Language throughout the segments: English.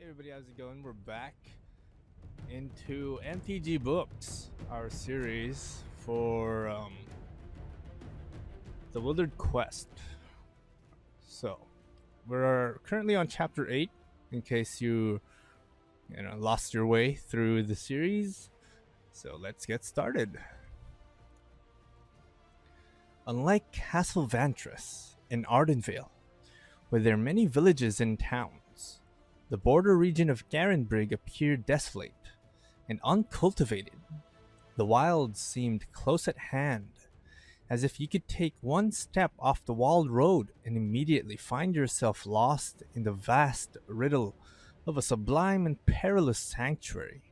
Everybody, how's it going? We're back into MTG Books, our series for the Wildered Quest. So, we're currently on Chapter 8, in case you lost your way through the series. So, let's get started. Unlike Castle Vantress in Ardenvale, with their many villages and towns, the border region of Garenbrig appeared desolate and uncultivated. The wilds seemed close at hand, as if you could take one step off the walled road and immediately find yourself lost in the vast riddle of a sublime and perilous sanctuary.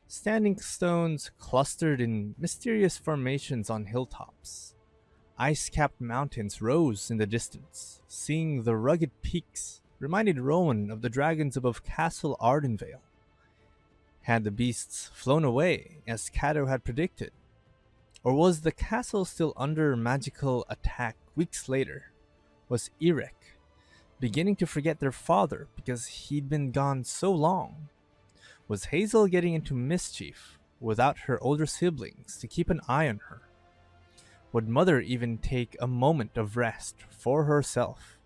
Standing stones clustered in mysterious formations on hilltops. Ice-capped mountains rose in the distance. Seeing the rugged peaks reminded Rowan of the dragons above Castle Ardenvale. Had the beasts flown away, as Cato had predicted? Or was the castle still under magical attack weeks later? Was Erek beginning to forget their father because he'd been gone so long? Was Hazel getting into mischief without her older siblings to keep an eye on her? Would Mother even take a moment of rest for herself?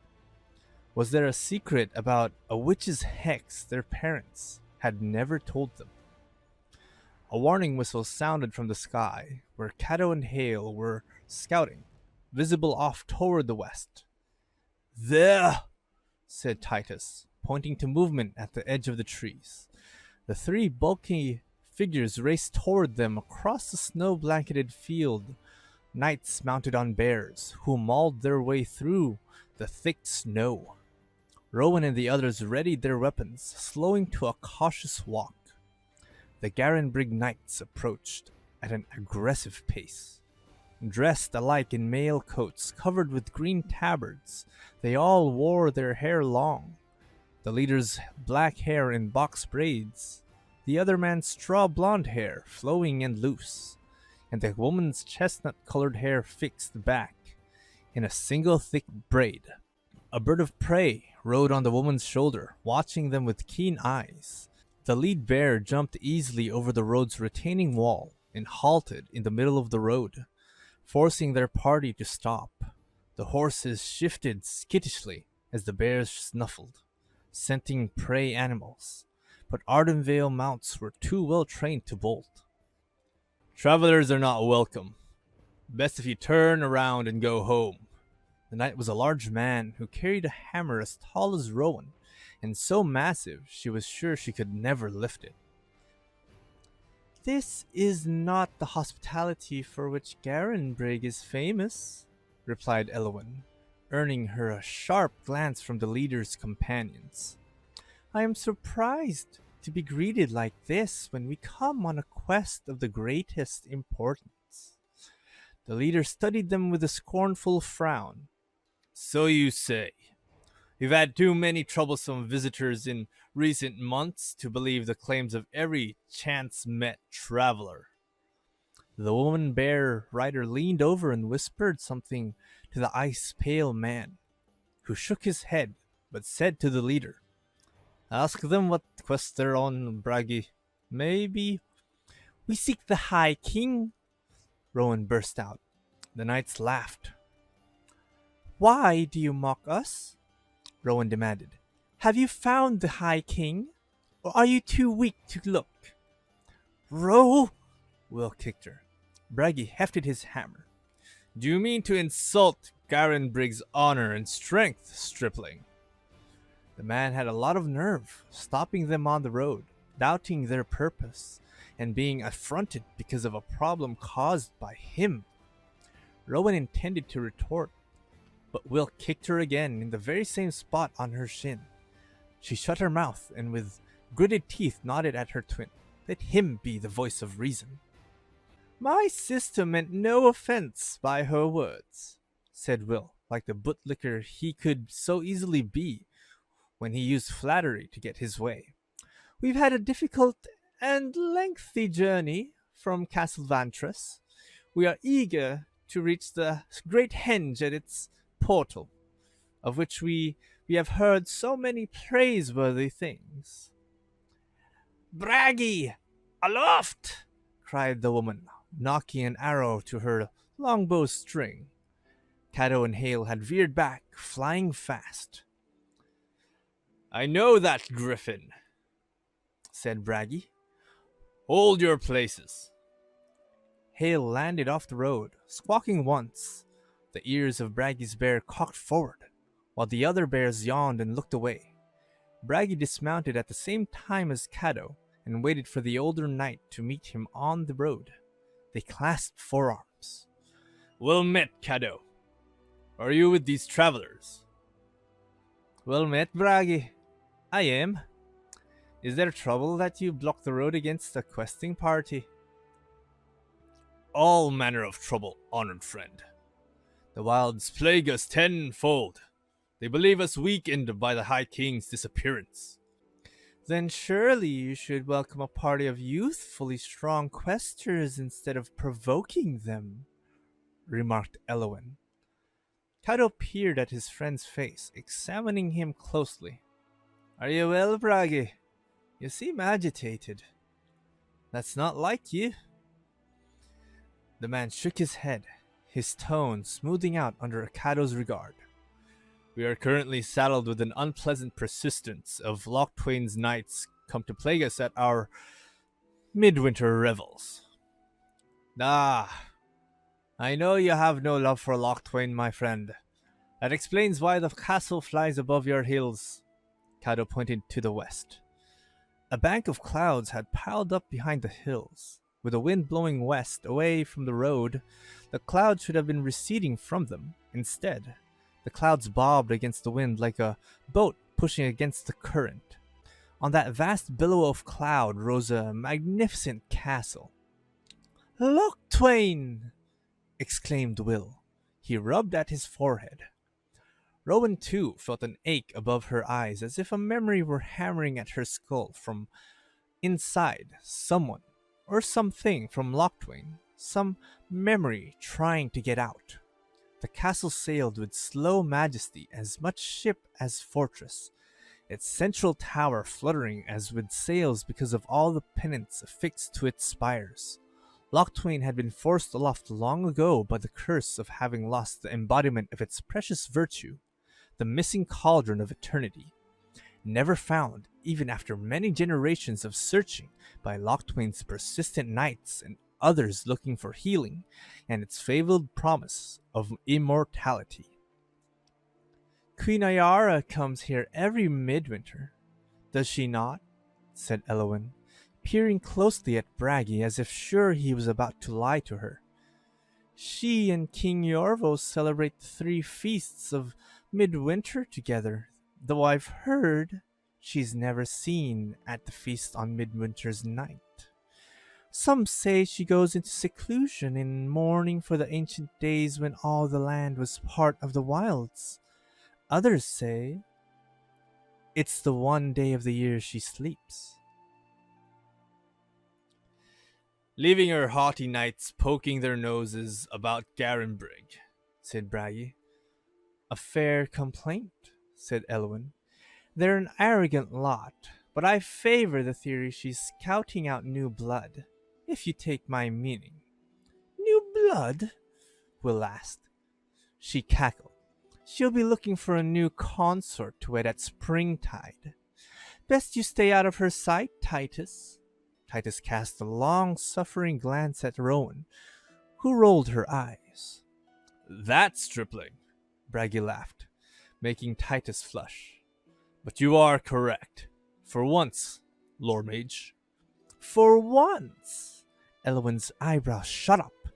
Was there a secret about a witch's hex their parents had never told them? A warning whistle sounded from the sky, where Cato and Hale were scouting, visible off toward the west. "There!" said Titus, pointing to movement at the edge of the trees. The three bulky figures raced toward them across the snow-blanketed field, knights mounted on bears, who mauled their way through the thick snow. Rowan and the others readied their weapons, slowing to a cautious walk. The Garenbrig knights approached at an aggressive pace. Dressed alike in mail coats covered with green tabards, they all wore their hair long. The leader's black hair in box braids, the other man's straw blonde hair flowing and loose, and the woman's chestnut-colored hair fixed back in a single thick braid. A bird of prey rode on the woman's shoulder, watching them with keen eyes. The lead bear jumped easily over the road's retaining wall and halted in the middle of the road, forcing their party to stop. The horses shifted skittishly as the bears snuffled, scenting prey animals, but Ardenvale mounts were too well trained to bolt. "Travelers are not welcome. Best if you turn around and go home." The knight was a large man who carried a hammer as tall as Rowan, and so massive she was sure she could never lift it. "This is not the hospitality for which Garenbrig is famous," replied Elwyn, earning her a sharp glance from the leader's companions. "I am surprised to be greeted like this when we come on a quest of the greatest importance." The leader studied them with a scornful frown. "So you say. We've had too many troublesome visitors in recent months to believe the claims of every chance-met traveler." The woman bear rider leaned over and whispered something to the ice-pale man, who shook his head but said to the leader, "Ask them what quest they're on, Bragi. Maybe—" "We seek the High King," Rowan burst out. The knights laughed. "Why do you mock us?" Rowan demanded. "Have you found the High King? Or are you too weak to look?" "Row!" Will kicked her. Bragi hefted his hammer. "Do you mean to insult Garenbrig's honor and strength, stripling?" The man had a lot of nerve, stopping them on the road, doubting their purpose, and being affronted because of a problem caused by him. Rowan intended to retort, but Will kicked her again in the very same spot on her shin. She shut her mouth and with gritted teeth nodded at her twin. Let him be the voice of reason. "My sister meant no offense by her words," said Will, like the bootlicker he could so easily be when he used flattery to get his way. "We've had a difficult and lengthy journey from Castle Vantress. We are eager to reach the great henge at its portal, of which we We have heard so many praiseworthy things." "Braggy! Aloft!" cried the woman, knocking an arrow to her longbow string. Cato and Hale had veered back, flying fast. "I know that griffin," said Braggy. "Hold your places." Hale landed off the road, squawking once. The ears of Braggy's bear cocked forward, while the other bears yawned and looked away. Braggy dismounted at the same time as Cato and waited for the older knight to meet him on the road. They clasped forearms. "Well met, Cato. Are you with these travelers?" "Well met, Braggy. I am. Is there trouble that you blocked the road against a questing party?" "All manner of trouble, honored friend. The wilds plague us tenfold. They believe us weakened by the High King's disappearance." "Then surely you should welcome a party of youthfully strong questers instead of provoking them," remarked Elwyn. Cato peered at his friend's face, examining him closely. "Are you well, Braggy? You seem agitated." "That's not like you." The man shook his head, his tone smoothing out under Cato's regard. "We are currently saddled with an unpleasant persistence of Loch Twain's knights come to plague us at our midwinter revels." "Ah, I know you have no love for Loch Twain, my friend. That explains why the castle flies above your hills." Cato pointed to the west. A bank of clouds had piled up behind the hills. With the wind blowing west, away from the road, the clouds should have been receding from them. Instead, the clouds bobbed against the wind like a boat pushing against the current. On that vast billow of cloud rose a magnificent castle. "Loch Twain!" exclaimed Will. He rubbed at his forehead. Rowan too felt an ache above her eyes, as if a memory were hammering at her skull from inside. Someone or something from Loch Twain, some memory trying to get out. The castle sailed with slow majesty, as much ship as fortress, its central tower fluttering as with sails because of all the pennants affixed to its spires. Loch Twain had been forced aloft long ago by the curse of having lost the embodiment of its precious virtue, the missing cauldron of eternity. Never found, even after many generations of searching by Loch Twain's persistent knights and others looking for healing and its fabled promise of immortality. "Queen Ayara comes here every midwinter, does she not?" said Elwyn, peering closely at Braggy as if sure he was about to lie to her. "She and King Yorvos celebrate the 3 feasts of midwinter together, though I've heard she's never seen at the feast on Midwinter's night. Some say she goes into seclusion in mourning for the ancient days when all the land was part of the wilds. Others say it's the one day of the year she sleeps." "Leaving her haughty knights poking their noses about Garenbrig," said Braggy. "A fair complaint," said Elwyn. "They're an arrogant lot, but I favor the theory she's scouting out new blood, if you take my meaning." "New blood?" Will asked. She cackled. "She'll be looking for a new consort to wed at springtide. Best you stay out of her sight, Titus." Titus cast a long-suffering glance at Rowan, who rolled her eyes. "That stripling," Braggy laughed, making Titus flush. "But you are correct. For once, Lord Mage." "For once?" Elwyn's eyebrows shot up.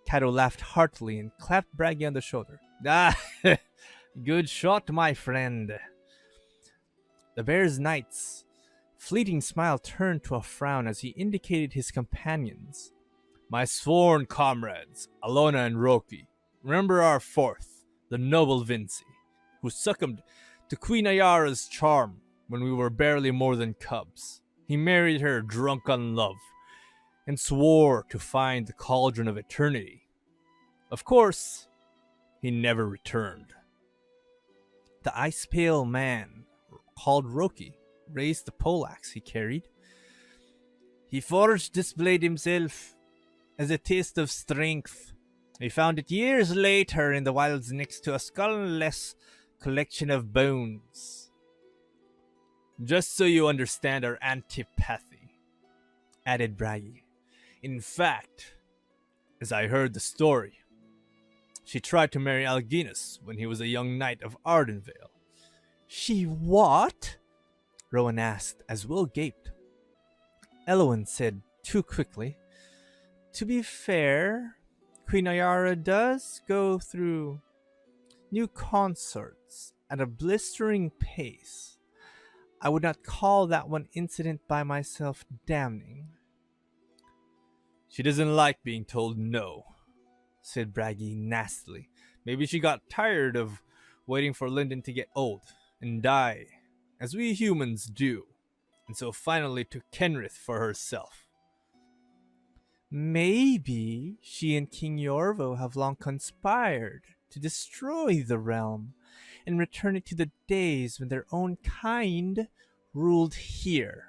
Cato laughed heartily and clapped Braggy on the shoulder. "Ah, good shot, my friend." The bear's knight's fleeting smile turned to a frown as he indicated his companions. "My sworn comrades, Alona and Roki, remember our 4th, the noble Vinci, who succumbed to Queen Ayara's charm when we were barely more than cubs. He married her drunk on love, and swore to find the cauldron of eternity. Of course, he never returned." The ice pale man, called Roki, raised the poleaxe he carried. He forged this blade himself as a test of strength. He found it years later in the wilds next to a skull-less collection of bones. Just so you understand our antipathy, added Bragi. In fact, as I heard the story, she tried to marry Alginus when he was a young knight of Ardenvale. She what? Rowan asked as Will gaped. Elwyn said too quickly, to be fair, Queen Ayara does go through new consorts at a blistering pace. I would not call that one incident by myself damning. She doesn't like being told no, said Bragi nastily. Maybe she got tired of waiting for Lyndon to get old and die, as we humans do, and so finally took Kenrith for herself. Maybe she and King Yorvo have long conspired to destroy the realm and return it to the days when their own kind ruled here,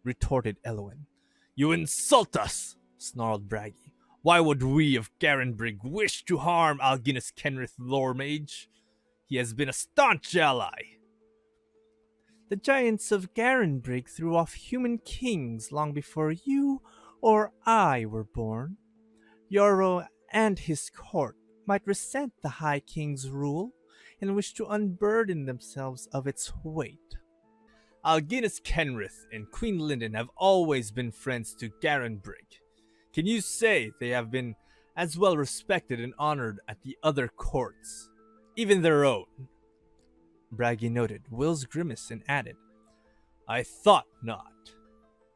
retorted Elwyn. You insult us, snarled Bragi. Why would we of Garenbrig wish to harm Alginus Kenrith Lore Mage? He has been a staunch ally. The giants of Garenbrig threw off human kings long before you or I were born. Yorro and his court might resent the High King's rule and wish to unburden themselves of its weight. Alginus Kenrith and Queen Linden have always been friends to Garenbrig. Can you say they have been as well respected and honored at the other courts, even their own? Bragi noted Will's grimace and added, I thought not.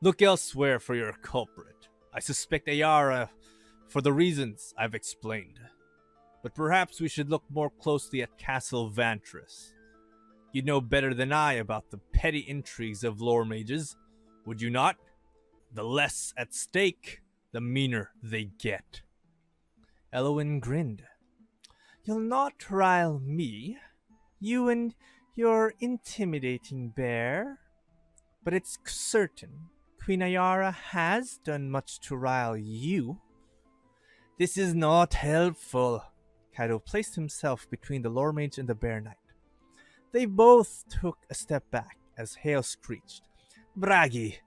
Look elsewhere for your culprit. I suspect Ayara for the reasons I've explained. But perhaps we should look more closely at Castle Vantris. You know better than I about the petty intrigues of lore mages, would you not? The less at stake, the meaner they get. Elwyn grinned. You'll not rile me, you and your intimidating bear. But it's certain Queen Ayara has done much to rile you. This is not helpful. Kaido placed himself between the lore mage and the bear knight. They both took a step back as Hale screeched. Bragi,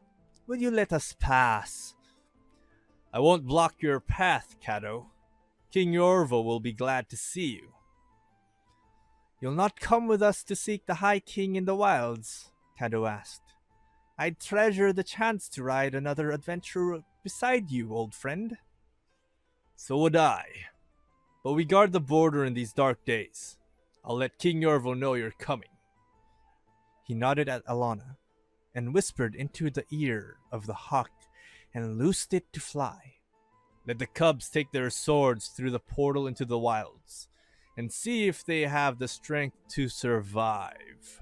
will you let us pass? I won't block your path, Kado. King Yorvo will be glad to see you. You'll not come with us to seek the High King in the wilds? Kado asked. I'd treasure the chance to ride another adventure beside you, old friend. So would I. But we guard the border in these dark days. I'll let King Yorvo know you're coming. He nodded at Alana and whispered into the ear of the hawk and loosed it to fly. Let the cubs take their swords through the portal into the wilds and see if they have the strength to survive.